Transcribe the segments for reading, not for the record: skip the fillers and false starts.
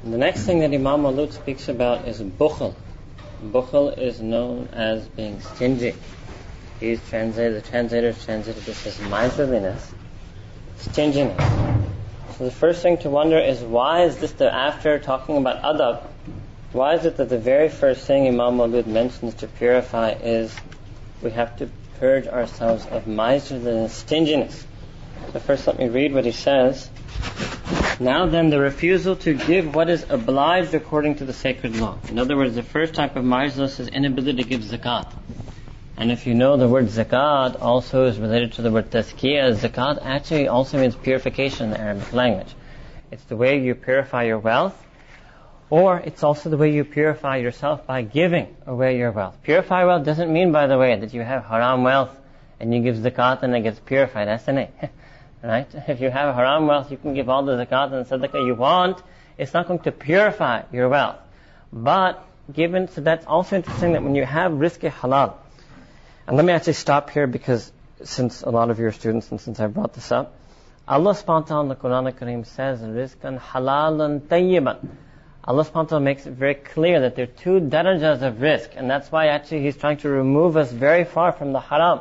The next thing that Imam Maulud speaks about is Bukhal. Bukhal is known as being stingy. The translators translated this as miserliness, stinginess. So the first thing to wonder is, why is this after talking about adab, why is it that the very first thing Imam Maulud mentions to purify is we have to purge ourselves of miserliness, stinginess? So first let me read what he says. Now then, the refusal to give what is obliged according to the sacred law. In other words, the first type of miserliness is inability to give zakat. And if you know, the word zakat also is related to the word tazkiyah. Zakat actually also means purification in the Arabic language. It's the way you purify your wealth, or it's also the way you purify yourself by giving away your wealth. Purify wealth doesn't mean, by the way, that you have haram wealth and you give zakat and it gets purified. That's an right? If you have haram wealth, you can give all the zakat and sadaqah you want. It's not going to purify your wealth. But so that's also interesting that when you have rizq halal, and let me actually stop here, because since a lot of you are students and since I brought this up, Allah subhanahu wa ta'ala in the Qur'an al-Kareem says, rizqan halalan tayyiban. Allah subhanahu wa ta'ala makes it very clear that there are two darajas of rizq, and that's why actually He's trying to remove us very far from the haram,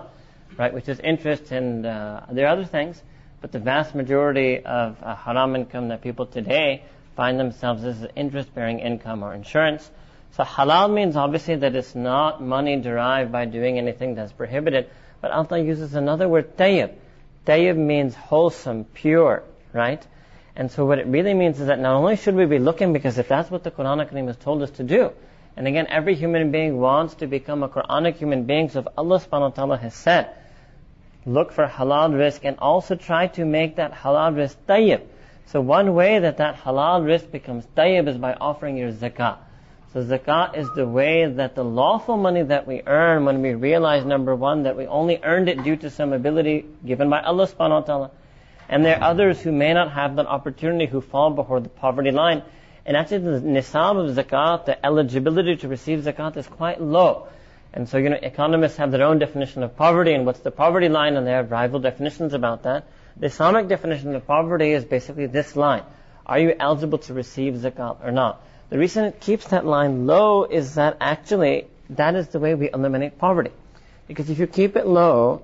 right? Which is interest and there are other things, but the vast majority of haram income that people today find themselves as interest-bearing income or insurance. So halal means obviously that it's not money derived by doing anything that's prohibited, but Allah uses another word, tayyib. Tayyib means wholesome, pure, right? And so what it really means is that not only should we be looking, because if that's what the Qur'an al-Kareem has told us to do, and again, every human being wants to become a Qur'anic human being, so if Allah subhanahu wa ta'ala has said, look for halal rizq and also try to make that halal rizq tayyib. So one way that halal rizq becomes tayyib is by offering your zakah. So zakat is the way that the lawful money that we earn, when we realize, number one, that we only earned it due to some ability given by Allah subhanahu wa ta'ala. And there are others who may not have that opportunity, who fall before the poverty line. And actually the nisab of zakat, the eligibility to receive zakat, is quite low. And so, economists have their own definition of poverty and what's the poverty line, and they have rival definitions about that. The Islamic definition of poverty is basically this line. Are you eligible to receive zakat or not? The reason it keeps that line low is that actually that is the way we eliminate poverty. Because if you keep it low,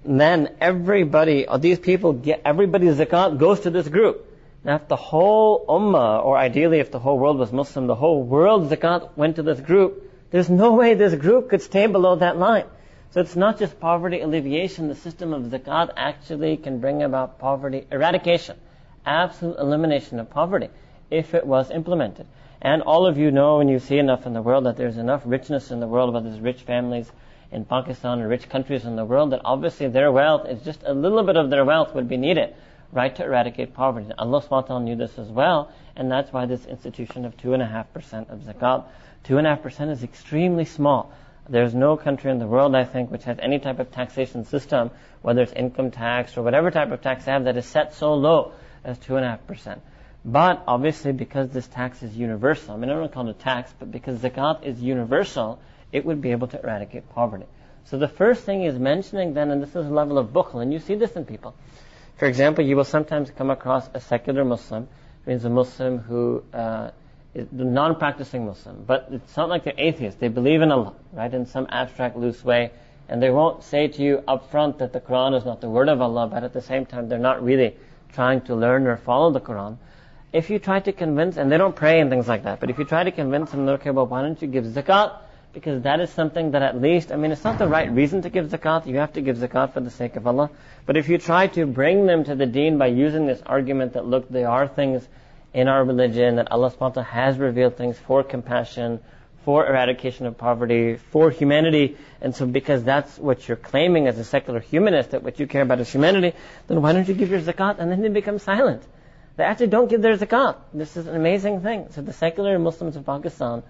then everybody's zakat goes to this group. Now if the whole ummah, or ideally if the whole world was Muslim, the whole world's zakat went to this group, there's no way this group could stay below that line. So it's not just poverty alleviation. The system of zakat actually can bring about poverty eradication, absolute elimination of poverty, if it was implemented. And all of you know, when you see enough in the world, that there's enough richness in the world, whether it's rich families in Pakistan or rich countries in the world, that obviously their wealth is just a little bit of their wealth would be needed, right, to eradicate poverty. Allah subhanahu wa ta'ala knew this as well, and that's why this institution of 2.5% of zakat, 2.5% is extremely small. There's no country in the world, I think, which has any type of taxation system, whether it's income tax or whatever type of tax they have, that is set so low as 2.5%. But obviously, because this tax is universal, I don't want to call it a tax, but because zakat is universal, it would be able to eradicate poverty. So the first thing is mentioning then, and this is a level of bukhal, and you see this in people. For example, you will sometimes come across a secular Muslim, means a Muslim who is the non-practicing Muslim, but it's not like they're atheists. They believe in Allah, right, in some abstract, loose way, and they won't say to you up front that the Qur'an is not the word of Allah, but at the same time they're not really trying to learn or follow the Qur'an. If you try to convince, and they don't pray and things like that, but if you try to convince them, okay, well, why don't you give zakat? Because that is something that at least, it's not the right reason to give zakat. You have to give zakat for the sake of Allah. But if you try to bring them to the deen by using this argument that, look, there are things in our religion, that Allah subhanahu wa ta'ala has revealed things for compassion, for eradication of poverty, for humanity, and so because that's what you're claiming as a secular humanist, that what you care about is humanity, then why don't you give your zakat? And then they become silent. They actually don't give their zakat. This is an amazing thing. So the secular Muslims of Pakistan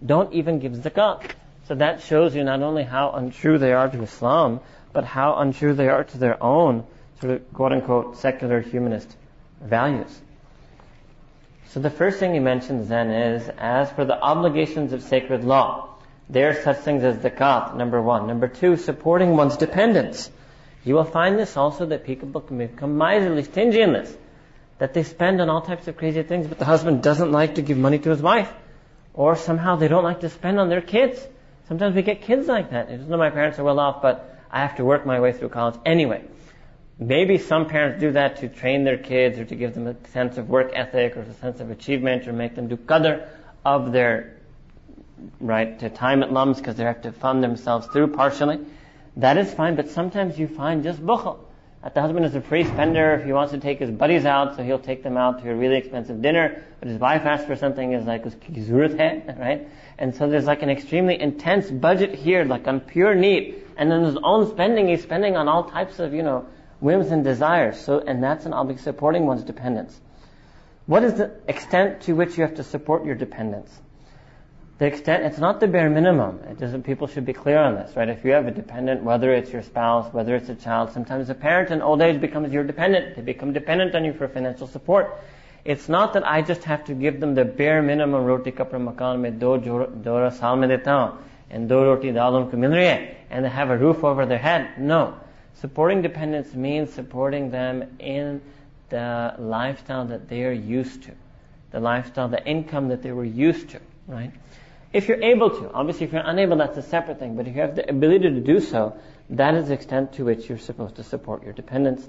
don't even give zakat. So that shows you not only how untrue they are to Islam, but how untrue they are to their own sort of quote-unquote secular humanist values. So the first thing he mentions then is, as for the obligations of sacred law, there are such things as zakat, number one. Number two, supporting one's dependents. You will find this also, that people can become miserly, stingy in this. that they spend on all types of crazy things, but the husband doesn't like to give money to his wife. Or somehow they don't like to spend on their kids. Sometimes we get kids like that. It's not my parents are well off, but I have to work my way through college anyway. Maybe some parents do that to train their kids or to give them a sense of work ethic or a sense of achievement or make them do qadr of their to time at lums because they have to fund themselves through partially. That is fine, but sometimes you find just bukhal. That the husband is a free spender. If he wants to take his buddies out, so he'll take them out to a really expensive dinner, but his wife asks for something, is like, uski zurat hai, right? And so there's like an extremely intense budget here, like on pure need. And then his own spending, he's spending on all types of, whims and desires. So, and that's an obligation, supporting one's dependents. What is the extent to which you have to support your dependents? The extent, it's not the bare minimum. People should be clear on this, right? If you have a dependent, whether it's your spouse, whether it's a child, sometimes a parent in old age becomes your dependent. They become dependent on you for financial support. It's not that I just have to give them the bare minimum, roti kapra makan mein do jora saal mein deta hu, and do roti dal unko mil rahi hai, and they have a roof over their head. No. Supporting dependents means supporting them in the lifestyle that they are used to. The lifestyle, the income that they were used to, right? If you're able to. Obviously, if you're unable, that's a separate thing. But if you have the ability to do so, that is the extent to which you're supposed to support your dependents.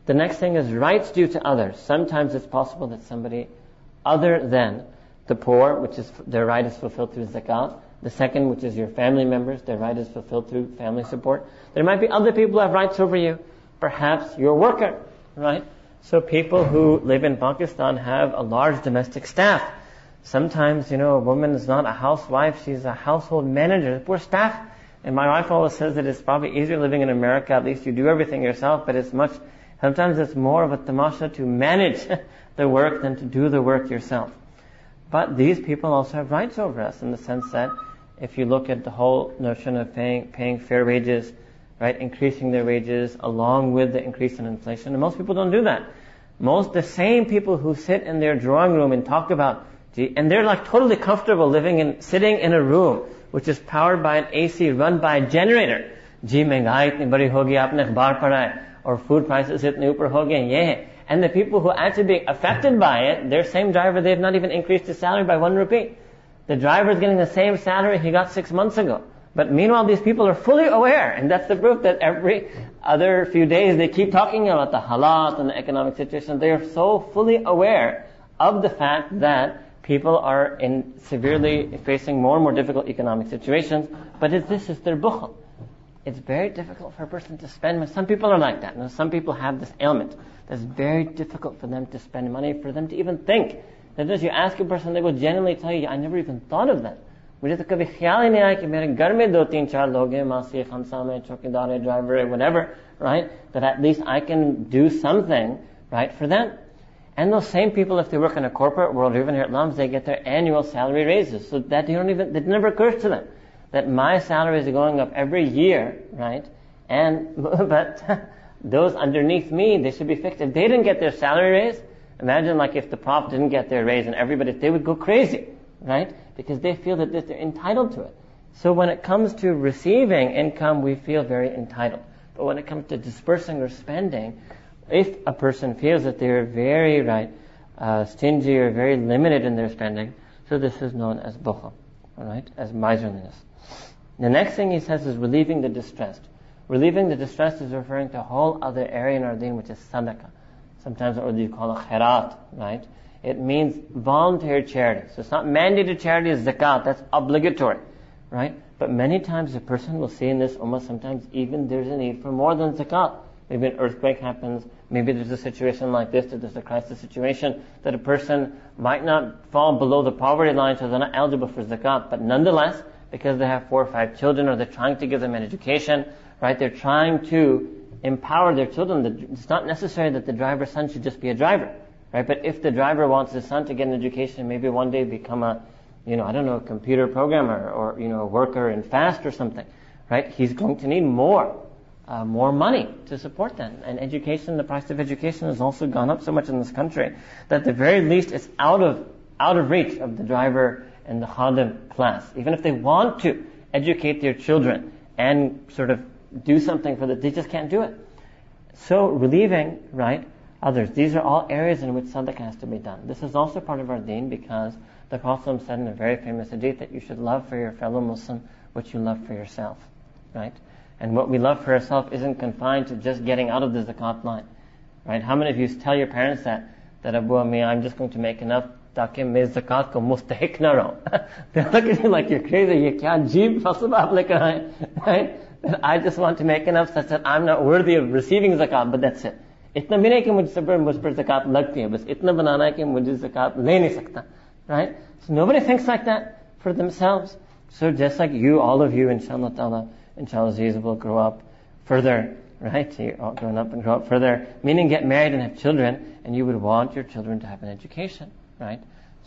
The next thing is rights due to others. Sometimes it's possible that somebody other than the poor, which is their right is fulfilled through zakat. The second, which is your family members, their right is fulfilled through family support. There might be other people who have rights over you. Perhaps your worker, right? So people who live in Pakistan have a large domestic staff. Sometimes, a woman is not a housewife, she's a household manager. Poor staff. And my wife always says that it's probably easier living in America. At least you do everything yourself, but sometimes it's more of a tamasha to manage the work than to do the work yourself. But these people also have rights over us in the sense that if you look at the whole notion of paying fair wages, right, increasing their wages along with the increase in inflation, and most people don't do that. The same people who sit in their drawing room and talk about, and they're like totally comfortable sitting in a room which is powered by an AC run by a generator. Mehngai itni badi ho gayi, aapne akhbar padha hai, or food prices itne upar ho gaye, ye hai. And the people who are actually being affected by it, their same driver, they've not even increased his salary by 1 rupee. The driver is getting the same salary he got 6 months ago. But meanwhile, these people are fully aware, and that's the proof that every other few days they keep talking about the halat and the economic situation. They are so fully aware of the fact that people are severely facing more and more difficult economic situations, but this is their bukhal. It's very difficult for a person to spend money. Some people are like that. Now, some people have this ailment that's very difficult for them to spend money, for them to even think. That is, you ask a person, they will genuinely tell you, I never even thought of that. मुझे तो कभी ख्याल ही नहीं आया कि मेरे घर में 2-3-4 लोग हैं, मासी, खंसा में, चौकीदार है, driver है, whatever, right? That at least I can do something, right, for them. And those same people, if they work in a corporate world or even here at Lums, they get their annual salary raises. So that it never occurs to them that my salaries are going up every year, right? But those underneath me, they should be fixed. If they didn't get their salary raise, imagine like if the Prophet didn't get their raise and everybody, they would go crazy, right? Because they feel that they're entitled to it. So when it comes to receiving income, we feel very entitled. But when it comes to dispersing or spending, if a person feels that they're very stingy or very limited in their spending, so this is known as bukhal, alright, as miserliness. The next thing he says is relieving the distressed. Relieving the distressed is referring to a whole other area in our deen, which is sadaqah. Sometimes what you call a khairat, right? It means voluntary charity. So it's not mandated charity, it's zakat, that's obligatory, right? But many times a person will see in this ummah, sometimes even there's a need for more than zakat. Maybe an earthquake happens, maybe there's a situation like this, that there's a crisis situation, that a person might not fall below the poverty line, so they're not eligible for zakat, but nonetheless, because they have 4 or 5 children, or they're trying to give them an education, right? They're trying to empower their children. It's not necessary that the driver's son should just be a driver, right? But if the driver wants his son to get an education, maybe one day become a computer programmer, or, a worker in FAST or something, right? He's going to need more money to support that. And education, the price of education has also gone up so much in this country that at the very least it's out of reach of the driver and the khadim class. Even if they want to educate their children and sort of do something for that, they just can't do it. So relieving, right, others. These are all areas in which sadaqah has to be done. This is also part of our deen because the Prophet said in a very famous hadith that you should love for your fellow Muslim what you love for yourself, right? And what we love for ourselves isn't confined to just getting out of the zakat line, right? How many of you tell your parents that Abu Ammi, I'm just going to make enough ताकि मैं zakat को मुस्तहिक न रहूं? They look at you like you're crazy. ये क्या अजीब फलसफा आप लेकर आए, right? I just want to make enough such that I'm not worthy of receiving zakat, but that's it. इतना भी नहीं कि मुझ पर zakat लगती है, बस इतना बनाना है कि मुझे zakat ले नहीं सकता, right? So nobody thinks like that for themselves. So just like you, all of you, inshallah ta'ala, inshallah Aziz, will grow up further, right? You're all grown up and grow up further, meaning get married and have children, and you would want your children to have an education, right?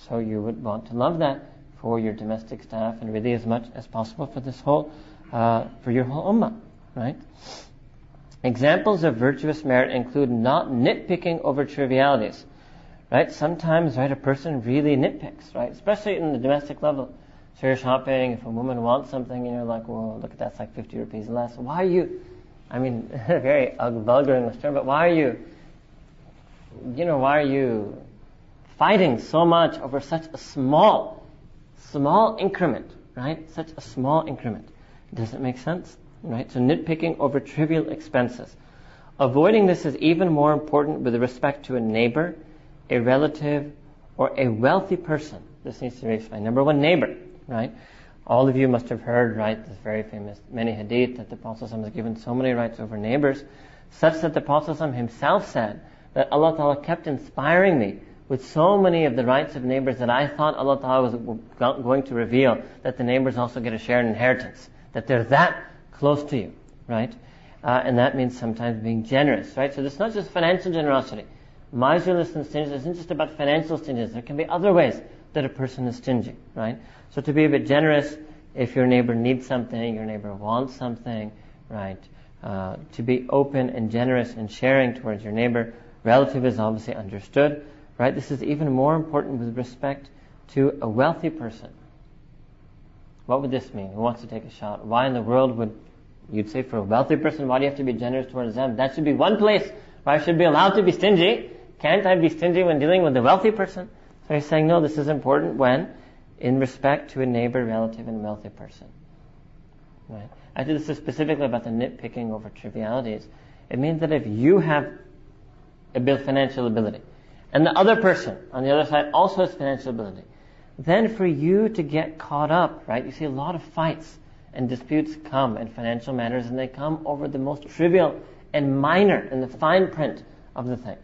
So you would want to love that for your domestic staff and really as much as possible for this whole, for your whole ummah, right? Examples of virtuous merit include not nitpicking over trivialities, right? Sometimes, right, a person really nitpicks, right? Especially in the domestic level. So you're shopping, if a woman wants something and you're like, well, look at that's like 50 rupees less. Why are you, I mean, very vulgar English term, but why are you fighting so much over such a small increment, right? Such a small increment. Does it make sense? Right? So nitpicking over trivial expenses. Avoiding this is even more important with respect to a neighbor, a relative, or a wealthy person. This needs to be explained. Number one, neighbor, right? All of you must have heard, right, this very famous many hadith that the Prophet ﷺ has given so many rights over neighbors, such that the Prophet ﷺ himself said that Allah Ta'ala kept inspiring me with so many of the rights of neighbors that I thought Allah Ta'ala was going to reveal that the neighbors also get a share in inheritance, that they're that close to you, right? And that means sometimes being generous, right? So it's not just financial generosity. Miserliness and stinginess isn't just about financial stinginess. There can be other ways that a person is stingy, right? So to be a bit generous if your neighbor needs something, your neighbor wants something, right? To be open and generous and sharing towards your neighbor. Relative is obviously understood, right? This is even more important with respect to a wealthy person. What would this mean? Who wants to take a shot? Why in the world would, you'd say for a wealthy person, why do you have to be generous towards them? That should be one place where I should be allowed to be stingy. Can't I be stingy when dealing with a wealthy person? So he's saying, no, this is important when in respect to a neighbor, relative, and wealthy person. Right? Actually, this is specifically about the nitpicking over trivialities. It means that if you have a financial ability, and the other person on the other side also has financial ability, then for you to get caught up, right? You see a lot of fights and disputes come in financial matters, and they come over the most trivial and minor in the fine print of the thing.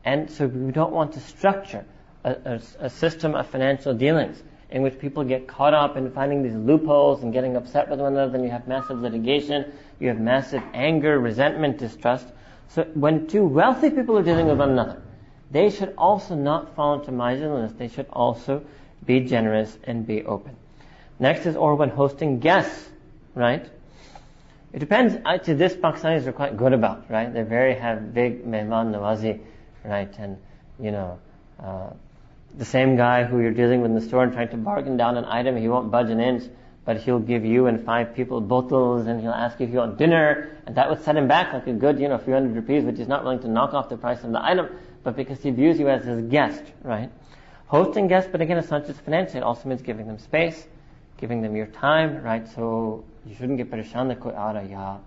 And so we don't want to structure a system of financial dealings in which people get caught up in finding these loopholes and getting upset with one another. Then you have massive litigation, you have massive anger, resentment, distrust. So when two wealthy people are dealing with one another, they should also not fall into miserliness. They should also be generous and be open. Next is, or when hosting guests, right? It depends. Actually, this Pakistanis are quite good about, right? They have big mehman nawazi, right? And, the same guy who you're dealing with in the store and trying to bargain down an item, he won't budge an inch, but he'll give you and 5 people bottles, and he'll ask you if you want dinner, and that would set him back like a good, few hundred rupees, which he's not willing to knock off the price of the item, but because he views you as his guest, right? Hosting guests, but again, it's not just financial, it also means giving them space, giving them your time, right? So you shouldn't get pareshan that koi aa raha yaar,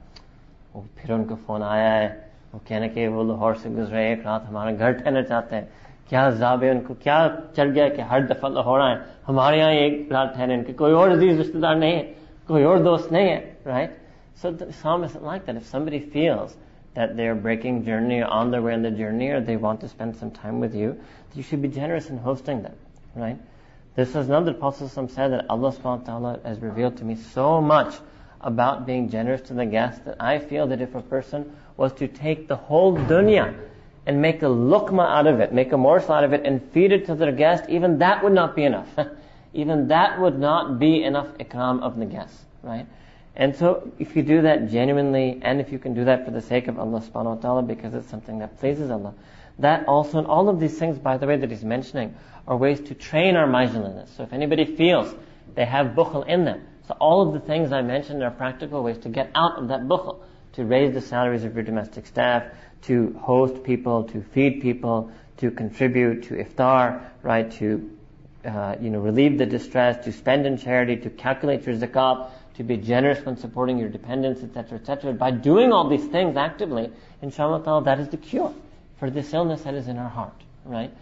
wo phir unka phone aaya hai, wo कहने के वो लाहौर से गुजरे एक रात हमारा घर ठहरना चाहते हैं, क्या अज़ाब है उनको, क्या चल गया कि हर दफा लाहौर आए, हमारे यहाँ एक रात ठहरे, इनके कोई और अजीज रिश्तेदार नहीं है, कोई और दोस्त नहीं है, right? So the Islam isn't like that. If somebody feels that they're breaking journey or on their way on the journey, or they want to spend some time with you, you should be generous in hosting them, right? This is another Prophet said that Allah subhanahu wa ta'ala has revealed to me so much about being generous to the guests that I feel that if a person was to take the whole dunya and make a luqma out of it, make a morsel out of it and feed it to their guest, even that would not be enough. Even that would not be enough ikram of the guests, right? And so if you do that genuinely, and if you can do that for the sake of Allah subhanahu wa ta'ala, because it's something that pleases Allah, that also, and all of these things, by the way, that he's mentioning, are ways to train our miserliness. So if anybody feels they have bukhal in them, so all of the things I mentioned are practical ways to get out of that bukhal, to raise the salaries of your domestic staff, to host people, to feed people, to contribute to iftar, right? To relieve the distress, to spend in charity, to calculate your zakat, to be generous when supporting your dependents, etc., etc. By doing all these things actively, inshallah ta'ala, that is the cure for this illness that is in our heart, right?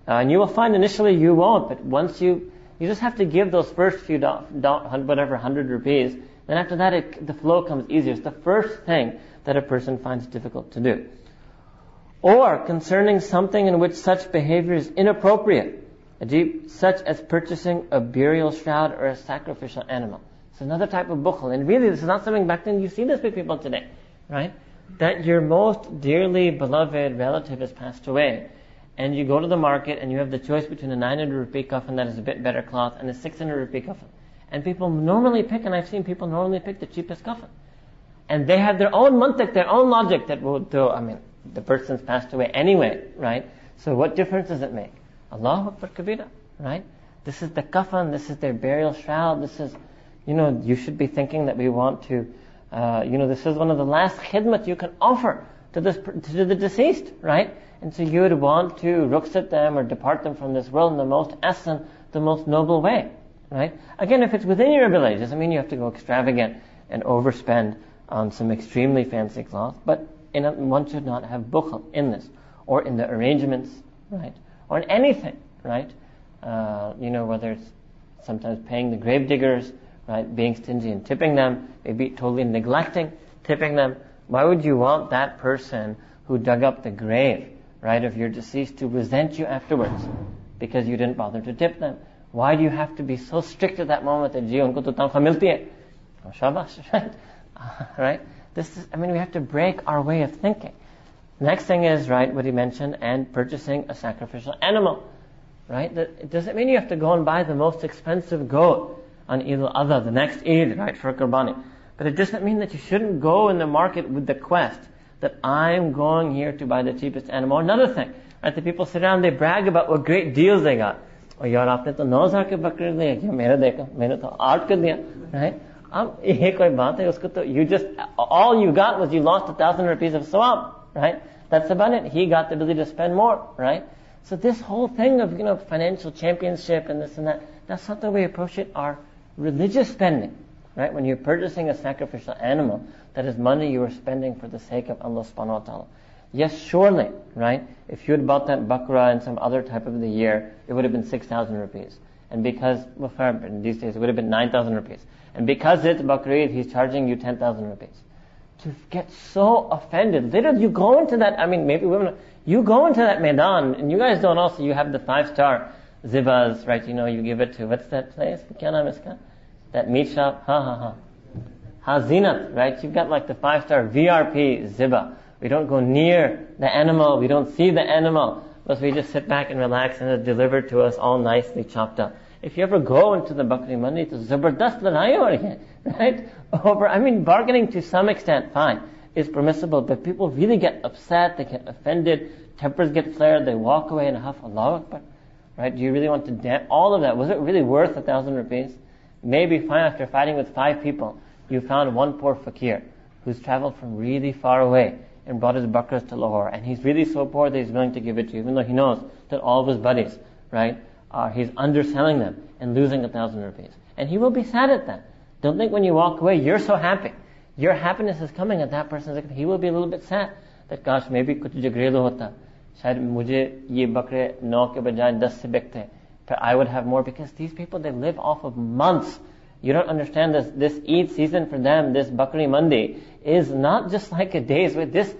And you will find initially you won't, but once you just have to give those first few whatever 100 rupees, then after that the flow comes easier. It's the first thing that a person finds difficult to do. Or concerning something in which such behavior is inappropriate, such as purchasing a burial shroud or a sacrificial animal. It's another type of bukhal. And really, this is not something back then. You see this with people today, right? That your most dearly beloved relative has passed away, and you go to the market and you have the choice between a 900 rupee coffin that is a bit better cloth and a 600 rupee coffin. And people normally pick, and I've seen people normally pick the cheapest coffin. And they have their own mantiq, their own logic that the person's passed away anyway, right? So what difference does it make? Allahu Akbar Kabira, right? This is the coffin, this is their burial shroud, this is, you should be thinking that we want to, this is one of the last khidmat you can offer to the deceased, right? And so you would want to rukhsat them or depart them from this world in the most ahsan, the most noble way, right? Again, if it's within your ability, doesn't mean you have to go extravagant and overspend on some extremely fancy cloth, but one should not have bukhal in this, or in the arrangements, right? Or in anything, right? Whether it's sometimes paying the grave diggers, right? Being stingy and tipping them, maybe totally neglecting tipping them. Why would you want that person who dug up the grave, right, of your deceased to resent you afterwards because you didn't bother to tip them? Why do you have to be so strict at that moment that unko to tankhwah milti hai? Oh, shabash, right? Right? We have to break our way of thinking. Next thing is, right, what he mentioned, and purchasing a sacrificial animal, right? It doesn't mean you have to go and buy the most expensive goat on Eid al-Adha, the next Eid, right, for Qurbani. But it doesn't mean that you shouldn't go in the market with the quest that I'm going here to buy the cheapest animal. Another thing, right, the people sit down, they brag about what great deals they got. Oh, yaar, aapne to 9,000 ke bakre liye kya? Mera dekha, maine to 8 ka diya, right? Ye koi baat hai, usko to all you got was you lost 1,000 rupees of sawab, right? That's about it. He got the ability to spend more, right? So this whole thing of financial championship and this and that, that's not the way we approach it. Our religious spending, right? When you're purchasing a sacrificial animal, that is money you are spending for the sake of Allah subhanahu wa ta'ala. Yes, surely, right? If you had bought that bakra in some other type of the year, it would have been 6,000 rupees. And because, in these days, it would have been 9,000 rupees. And because it's Bakrid, he's charging you 10,000 rupees. To get so offended. Literally, you go into that, maybe women, you go into that maidan, and you guys don't also, you have the 5-star zibas, right? You give it to, what's that place? Kya naam iska? That meat shop? Hazinat, right? You've got like the 5-star VRP ziba. We don't go near the animal, we don't see the animal, but we just sit back and relax, and it's delivered to us all nicely chopped up. If you ever go into the Bakri Mandi, it's zabardast ladai ho rahi hai, right? Bargaining to some extent, fine, is permissible, but people really get upset, they get offended, tempers get flared, they walk away in a huff. Allahu Akbar, right? Do you really want to all of that? Was it really worth 1,000 rupees? Maybe fine, after fighting with 5 people, you found one poor fakir who's traveled from really far away and brought his bakras to Lahore, and he's really so poor that he's willing to give it to you, even though he knows that all of his buddies, right, he's underselling them and losing 1,000 rupees. And he will be sad at that. Don't think when you walk away, you're so happy. Your happiness is coming at that person's. He will be a little bit sad that, gosh, maybe kuch jagrelo hota. Shayad mujhe ye bakre 9 ke bajaye 10 se bekte. But I would have more, because these people, they live off of months. You don't understand this Eid season for them, this Bakri Mandi, is not just like a day's wait. This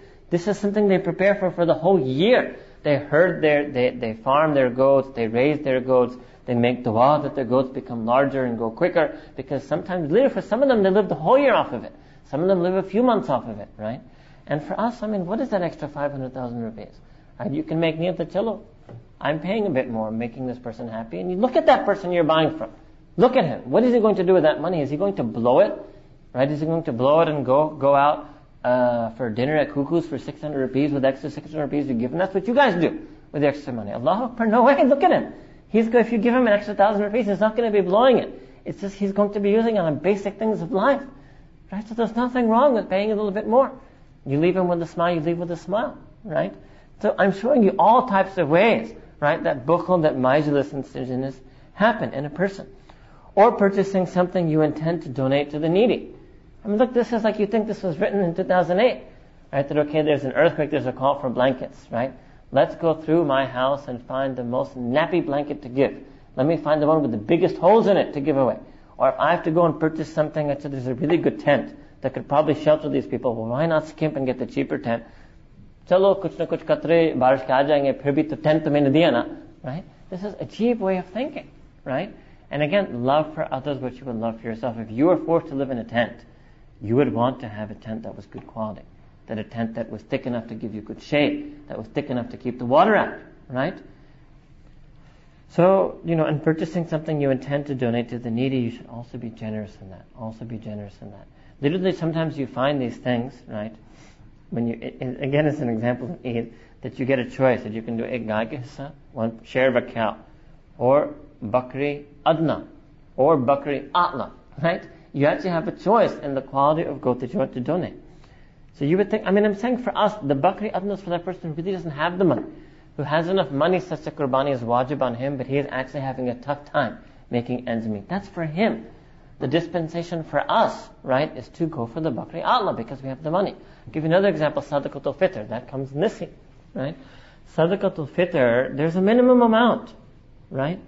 is something they prepare for the whole year. They herd they farm their goats, they raise their goats, they make dua that their goats become larger and go quicker, because sometimes, literally for some of them, they live the whole year off of it. Some of them live a few months off of it, right? And for us, what is that extra 500,000 rupees? Right? You can make niyat chalo, I'm paying a bit more, making this person happy, and you look at that person you're buying from. Look at him. What is he going to do with that money? Is he going to blow it? Right? Is he going to blow it and go out for dinner at Cuckoo's for 600 rupees with extra 600 rupees you give him? That's what you guys do with the extra money. Allahu Akbar, no way. Look at him. If you give him an extra 1,000 rupees, he's not going to be blowing it. It's just he's going to be using it on basic things of life. right? So there's nothing wrong with paying a little bit more. You leave him with a smile, you leave with a smile, right? So I'm showing you all types of ways, right, that bukhal, that miserliness and stinginess happen in a person. Or purchasing something you intend to donate to the needy. I mean, look, this is like you think this was written in 2008, right? That, okay, there's an earthquake, there's a call for blankets, right? Let's go through my house and find the most nappy blanket to give. Let me find the one with the biggest holes in it to give away. Or if I have to go and purchase something, I said there's a really good tent that could probably shelter these people. Well, why not skimp and get the cheaper tent? Chalo, kuch na kuch katre barish ke aa jayenge, phir bhi to tent to maine diya na, right? This is a cheap way of thinking, right? And again, love for others what you would love for yourself. If you were forced to live in a tent, you would want to have a tent that was good quality. That a tent that was thick enough to give you good shade, that was thick enough to keep the water out, right? So, in purchasing something you intend to donate to the needy, you should also be generous in that. Also be generous in that. Literally, sometimes you find these things, right? When again, it's an example of Eid, that you get a choice, that you can do a gai ke hissa, one share of a cow, or bakri adna, or bakri atla, right? You actually have a choice in the quality of goat that you want to donate. So you would think, I'm saying for us, the bakri adna is for that person who really doesn't have the money, who has enough money such that qurbani is wajib on him, but he is actually having a tough time making ends meet. That's for him. The dispensation for us, right, is to go for the bakri atla because we have the money. I'll give you another example, sadaqatul fitr. That comes in this, right? Sadaqatul fitr, there's a minimum amount, right?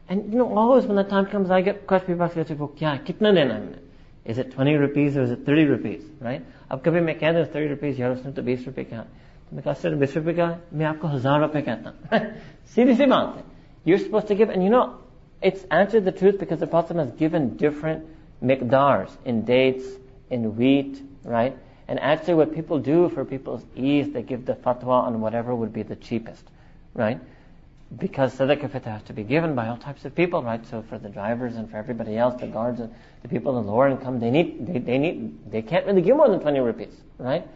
And always when the time comes, I get questions, people ask, kya, kitna dena hai? Is it 20 rupees or is it 30 rupees, right? Ab kabhi main keh दूं 30 rupees, yaar usne to 20 rupees कहा. तो मैं कहा sir 20 रुपए का मैं आपको 1000 रुपए कहता हूँ. सीधी सी बात है. You're supposed to give, and it's answered the truth because the Prophet has given different miqdars in dates, in wheat, right? And actually what people do for people's ease, they give the fatwa on whatever would be the cheapest, right? Because sadaqah fitr has to be given by all types of people, right? So for the drivers and for everybody else, the guards, and the people in lower income, they can't really give more than 20 rupees, right?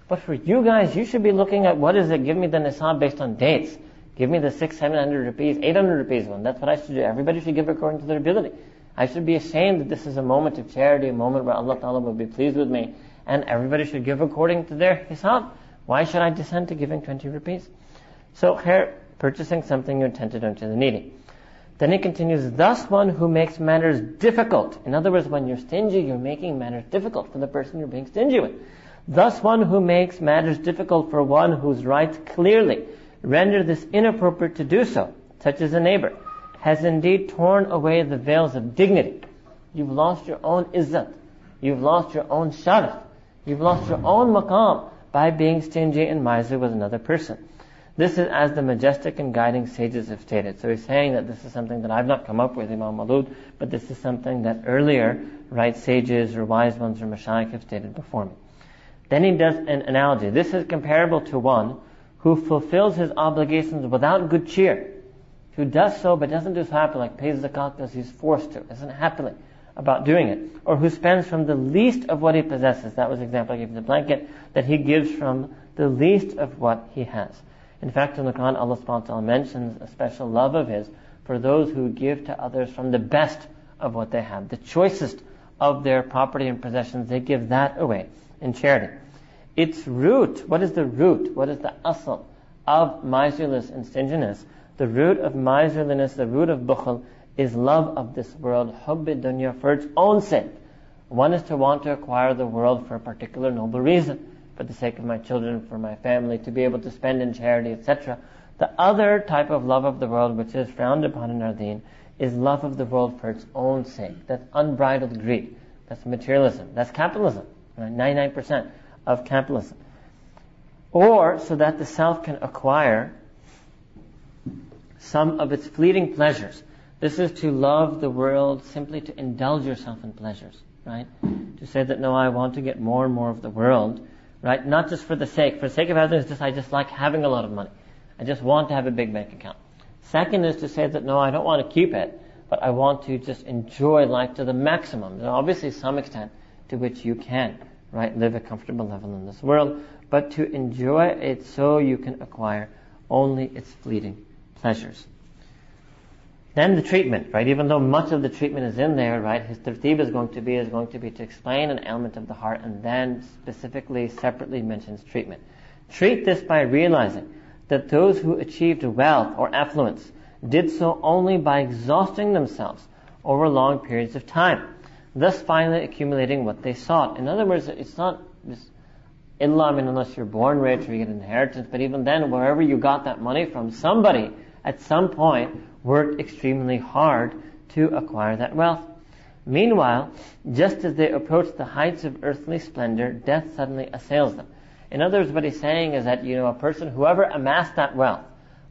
But for you guys, you should be looking at what is it, give me the nisab based on dates. Give me the 600-700 rupees, 800 rupees one. That's what I should do. Everybody should give according to their ability. I should be ashamed that this is a moment of charity, a moment where Allah Ta'ala will be pleased with me, and everybody should give according to their hisab. Why should I descend to giving 20 rupees? So here, purchasing something you intend to donate to the needy. Then he continues, thus one who makes matters difficult. In other words, when you're stingy, you're making matters difficult for the person you're being stingy with. Thus one who makes matters difficult for one whose rights clearly render this inappropriate to do so, such as a neighbor, has indeed torn away the veils of dignity. You've lost your own izzat. You've lost your own sharaf. You've lost your own maqam by being stingy and miserly with another person. This is as the majestic and guiding sages have stated. So he's saying that this is something that I've not come up with, Imam Maulud, but this is something that earlier, right, sages or wise ones or mashayikh have stated before me. Then he does an analogy. This is comparable to one who fulfills his obligations without good cheer, who does so but doesn't do so happily, like pays zakat because he's forced to, isn't happily about doing it, or who spends from the least of what he possesses. That was the example I gave in the blanket, that he gives from the least of what he has. In fact, in the Qur'an, Allah subhanahu wa ta'ala mentions a special love of His for those who give to others from the best of what they have, the choicest of their property and possessions. They give that away in charity. Its root, what is the root? What is the asl of miserliness and stinginess? The root of miserliness, the root of bukhal, is love of this world, hubb dunya, for its own sake. One is to want to acquire the world for a particular noble reason, for the sake of my children, for my family, to be able to spend in charity, etc. The other type of love of the world, which is frowned upon in our deen, is love of the world for its own sake. That's unbridled greed. That's materialism. That's capitalism. Right? 99% of capitalism. Or so that the self can acquire some of its fleeting pleasures. This is to love the world simply to indulge yourself in pleasures, right? To say that, no, I want to get more and more of the world, right? Not just for the sake of having, it's just I just like having a lot of money. I just want to have a big bank account. Second is to say that, no, I don't want to keep it, but I want to just enjoy life to the maximum. There's obviously some extent to which you can, right, live a comfortable level in this world, but to enjoy it so you can acquire only its fleeting pleasures. Then the treatment, right? Even though much of the treatment is in there, right? His tartib is going to be to explain an ailment of the heart and then specifically, separately mentions treatment. Treat this by realizing that those who achieved wealth or affluence did so only by exhausting themselves over long periods of time, thus finally accumulating what they sought. In other words, it's not just unless you're born rich or you get an inheritance, but even then, wherever you got that money from, somebody at some point worked extremely hard to acquire that wealth. Meanwhile, just as they approach the heights of earthly splendor, death suddenly assails them. In other words, what he's saying is that, a person, whoever amassed that wealth,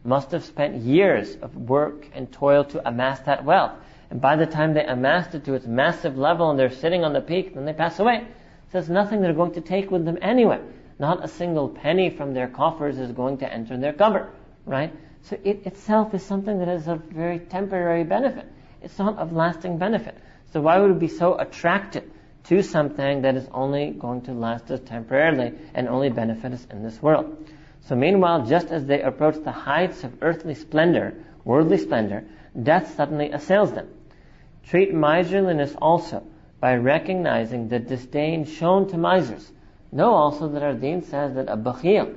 must have spent years of work and toil to amass that wealth. And by the time they amassed it to its massive level and they're sitting on the peak, then they pass away. So there's nothing they're going to take with them anyway. Not a single penny from their coffers is going to enter their cupboard, right? So it itself is something that is of very temporary benefit. It's not of lasting benefit. So why would we be so attracted to something that is only going to last us temporarily and only benefit us in this world? So meanwhile, just as they approach the heights of earthly splendor, worldly splendor, death suddenly assails them. Treat miserliness also by recognizing the disdain shown to misers. Know also that our deen says that a bakhil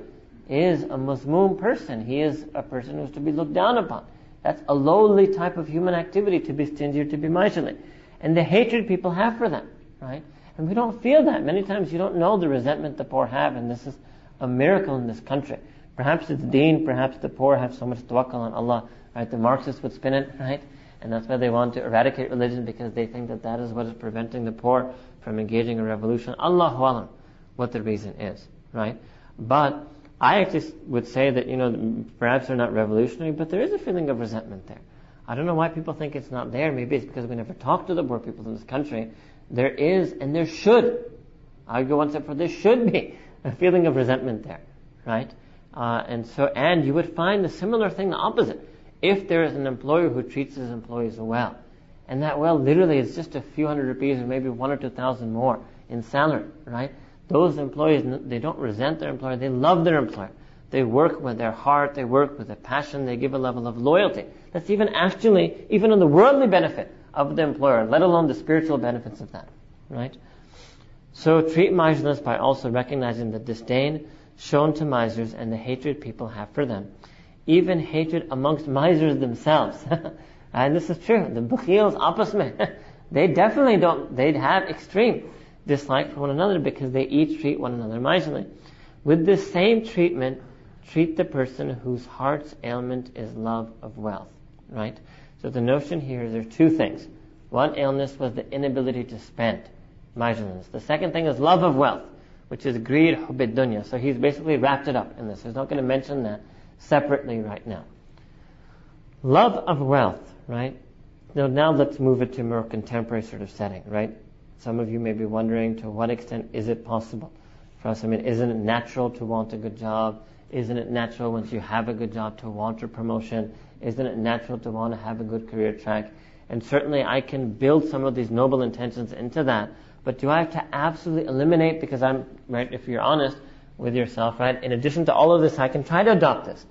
is a mazmoom person. He is a person who's to be looked down upon. That's a lowly type of human activity, to be stingy or to be miserly. And the hatred people have for them, right? And we don't feel that. Many times you don't know the resentment the poor have, and this is a miracle in this country. Perhaps it's deen, perhaps the poor have so much tawakkul on Allah, right? The Marxists would spin it, right? And that's why they want to eradicate religion, because they think that that is what is preventing the poor from engaging in revolution. Allahu alam, what the reason is, right? But I actually would say that, perhaps they're not revolutionary, but there is a feeling of resentment there. I don't know why people think it's not there. Maybe it's because we never talk to the poor people in this country. There is, and there should. I would go one step further. There should be a feeling of resentment there, right? And you would find a similar thing, the opposite. If there is an employer who treats his employees well, and that literally is just a few hundred rupees or maybe 1,000 or 2,000 more in salary, right? Those employees, they don't resent their employer, they love their employer. They work with their heart, they work with a passion, they give a level of loyalty. That's even on the worldly benefit of the employer, let alone the spiritual benefits of that, right? So treat miserliness by also recognizing the disdain shown to misers and the hatred people have for them. Even hatred amongst misers themselves. And this is true. The bakhils, apas mein, they definitely they'd have extreme dislike for one another because they each treat one another miserly. With this same treatment, treat the person whose heart's ailment is love of wealth, right? So the notion here is there are two things. One illness was the inability to spend, miserliness. The second thing is love of wealth, which is greed, hubbid dunya. So he's basically wrapped it up in this. He's not going to mention that separately right now. Love of wealth, right? Now let's move it to a more contemporary sort of setting, right? Some of you may be wondering, to what extent is it possible for us? Isn't it natural to want a good job? Isn't it natural once you have a good job to want a promotion? Isn't it natural to want to have a good career track? And certainly I can build some of these noble intentions into that, but do I have to absolutely eliminate, because right, if you're honest with yourself, right, in addition to all of this, I can try to adopt this,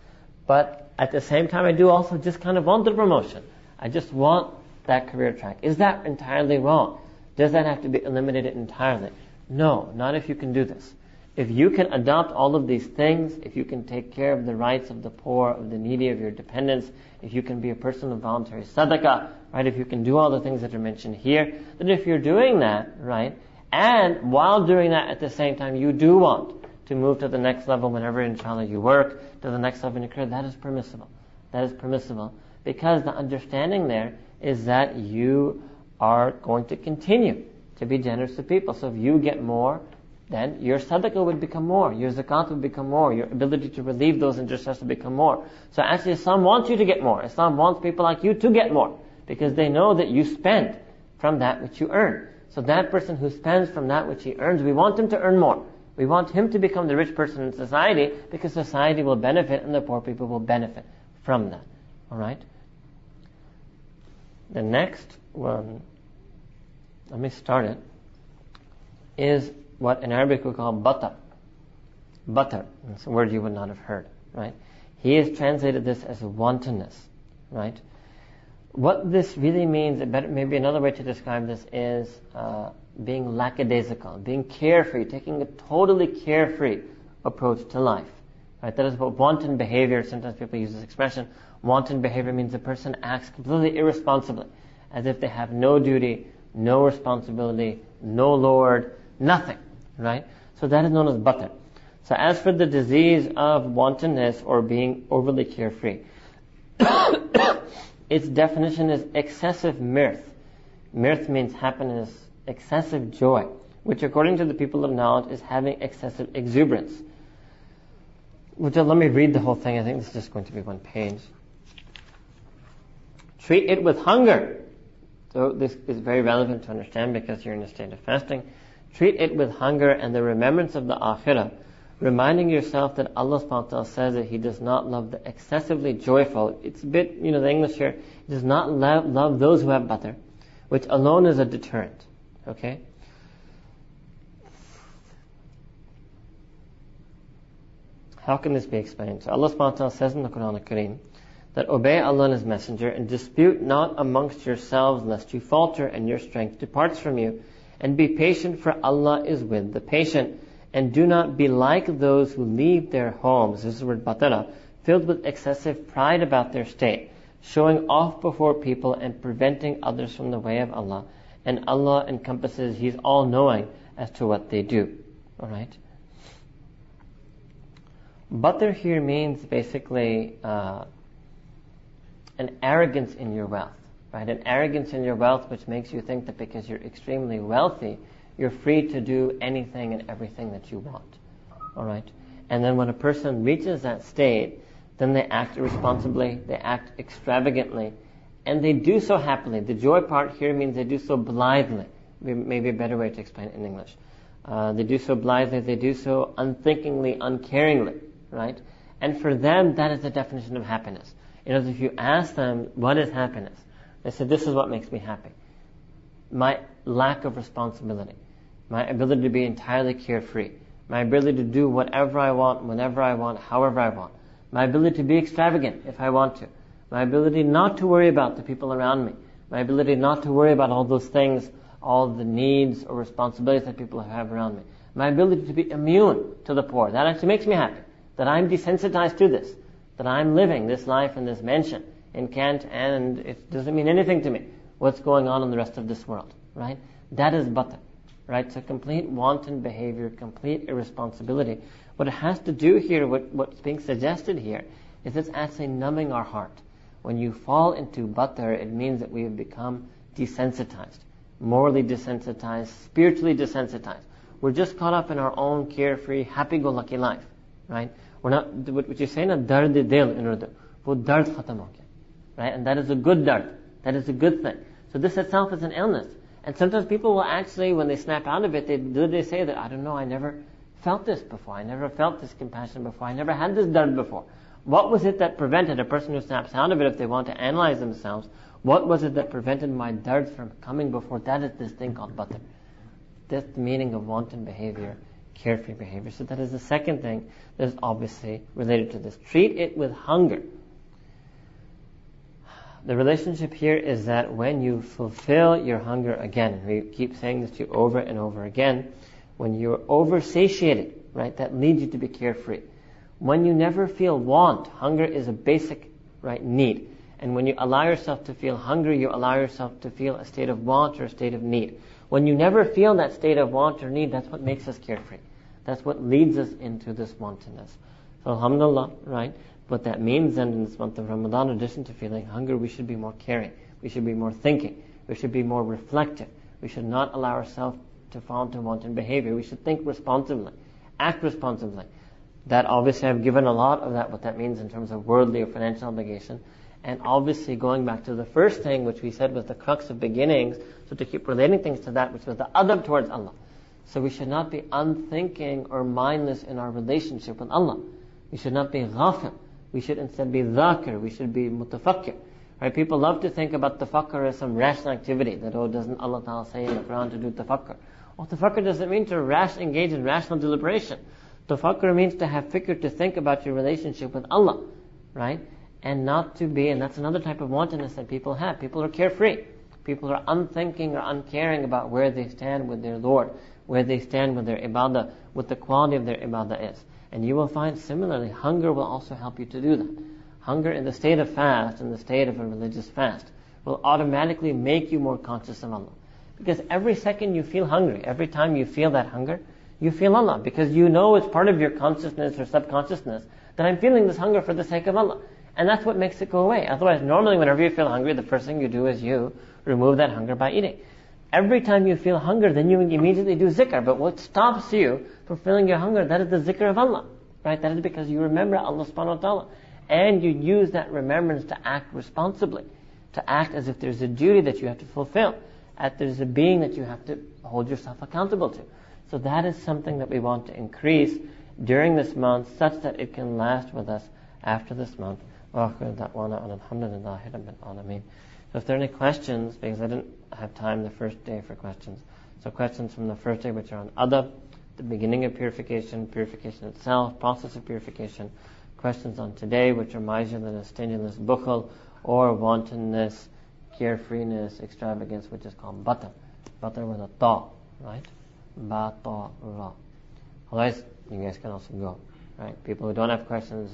but at the same time I do also just kind of want the promotion. I just want that career track. Is that entirely wrong? Does that have to be eliminated entirely? No, not if you can do this. If you can adopt all of these things, if you can take care of the rights of the poor, of the needy, of your dependents, if you can be a person of voluntary sadaqah, right, if you can do all the things that are mentioned here, then if you're doing that, right, and while doing that at the same time you do want to move to the next level whenever inshallah you work, to the next level in your career, that is permissible. That is permissible. Because the understanding there is that you are going to continue to be generous to people. So if you get more, then your sadaqah would become more, your zakat would become more, your ability to relieve those in distress would become more. So actually Islam wants you to get more. Islam wants people like you to get more, because they know that you spend from that which you earn. So that person who spends from that which he earns, we want him to earn more. We want him to become the rich person in society, because society will benefit and the poor people will benefit from that. Alright? The next one, let me start it, is what in Arabic we call batar. Batar. It's a word you would not have heard, right? He has translated this as wantonness, right? What this really means, maybe another way to describe this is being lackadaisical, being carefree, taking a totally carefree approach to life. Right? That is what wanton behavior, sometimes people use this expression, wanton behavior means a person acts completely irresponsibly, as if they have no duty, no responsibility, no Lord, nothing. Right? So that is known as batar. So as for the disease of wantonness or being overly carefree, its definition is excessive mirth. Mirth means happiness, excessive joy, which according to the people of knowledge is having excessive exuberance. Let me read the whole thing. I think this is just going to be one page. Treat it with hunger. So this is very relevant to understand because you're in a state of fasting. Treat it with hunger and the remembrance of the akhirah, reminding yourself that Allah subhanahu wa ta'ala says that He does not love the excessively joyful. It's a bit, the English here, He does not love those who have batar, which alone is a deterrent. Okay? How can this be explained? So Allah subhanahu wa ta'ala says in the Qur'an al-Kareem that obey Allah and His Messenger and dispute not amongst yourselves lest you falter and your strength departs from you, and be patient for Allah is with the patient. And do not be like those who leave their homes, this is the word batara, filled with excessive pride about their state, showing off before people and preventing others from the way of Allah. And Allah encompasses, He's all-knowing as to what they do. Alright? Batar here means basically an arrogance in your wealth. Right? An arrogance in your wealth which makes you think that because you're extremely wealthy, you're free to do anything and everything that you want. Alright? And then when a person reaches that state, then they act irresponsibly, they act extravagantly, and they do so happily. The joy part here means they do so blithely. Maybe a better way to explain it in English. They do so blithely, they do so unthinkingly, uncaringly. Right? And for them, that is the definition of happiness. If you ask them, what is happiness? They say, this is what makes me happy. My lack of responsibility. My ability to be entirely carefree. My ability to do whatever I want, whenever I want, however I want. My ability to be extravagant if I want to. My ability not to worry about the people around me. My ability not to worry about all those things, all the needs or responsibilities that people have around me. My ability to be immune to the poor. That actually makes me happy. That I'm desensitized to this. That I'm living this life in this mansion in Kent and it doesn't mean anything to me what's going on in the rest of this world. Right? That is batar. Right? So complete wanton behavior, complete irresponsibility. What it has to do here, what's being suggested here, is it's actually numbing our heart. When you fall into batar, it means that we have become desensitized. Morally desensitized, spiritually desensitized. We're just caught up in our own carefree, happy-go-lucky life. Right? We're not, what you say na, dard dil in Urdu. Wo dard khatam ho gaya. Right? And that is a good dard. That is a good thing. So this itself is an illness. And sometimes people will actually, when they snap out of it, they say that, I don't know, I never felt this before. I never felt this compassion before. I never had this dard before. What was it that prevented a person who snaps out of it, if they want to analyze themselves, what was it that prevented my dard from coming before? That is this thing called batar. That's the meaning of wanton behavior, carefree behavior. So that is the second thing that is obviously related to this. Treat it with hunger. The relationship here is that when you fulfill your hunger again, we keep saying this to you over and over again, when you're oversatiated, right, that leads you to be carefree. When you never feel want, hunger is a basic, right, need. And when you allow yourself to feel hungry, you allow yourself to feel a state of want or a state of need. When you never feel that state of want or need, that's what makes us carefree. That's what leads us into this wantonness. So alhamdulillah, right? What that means then in this month of Ramadan, in addition to feeling hunger, we should be more caring. We should be more thinking. We should be more reflective. We should not allow ourselves to fall into wanton behavior. We should think responsibly. Act responsibly. That obviously I've given a lot of that, what that means in terms of worldly or financial obligation. And obviously going back to the first thing, which we said was the crux of beginnings, so to keep relating things to that, which was the adab towards Allah. So we should not be unthinking or mindless in our relationship with Allah. We should not be ghafil. We should instead be dhakir. We should be mutafakkir. Right? People love to think about tafakkar as some rational activity. That, doesn't Allah Ta'ala say in the Quran to do tafakkar? Well, tafakkar doesn't mean to engage in rational deliberation. Tafakkar means to have fikr, to think about your relationship with Allah. Right? and not to be, and that's another type of wantonness that people have. People are carefree. People are unthinking or uncaring about where they stand with their Lord, where they stand with their ibadah, what the quality of their ibadah is. And you will find similarly, hunger will also help you to do that. Hunger in the state of fast, in the state of a religious fast, will automatically make you more conscious of Allah. Because every second you feel hungry, every time you feel that hunger, you feel Allah. Because you know it's part of your consciousness or subconsciousness that I'm feeling this hunger for the sake of Allah. And that's what makes it go away. Otherwise, normally whenever you feel hungry, the first thing you do is you remove that hunger by eating. Every time you feel hunger, then you immediately do zikr. But what stops you from feeling your hunger, that is the zikr of Allah. Right? That is because you remember Allah subhanahu wa ta'ala. And you use that remembrance to act responsibly. To act as if there's a duty that you have to fulfill. As there's a being that you have to hold yourself accountable to. So that is something that we want to increase during this month, such that it can last with us after this month. So if there are any questions, because I didn't have time the first day for questions. So questions from the first day which are on adab, the beginning of purification, purification itself, process of purification. Questions on today which are ma'jizness, stinginess, bukhal, or wantonness, carefreeness, extravagance, which is called batar. Batar with a ta, right? Ba-ta-ra. Otherwise, you guys can also go. Right? People who don't have questions,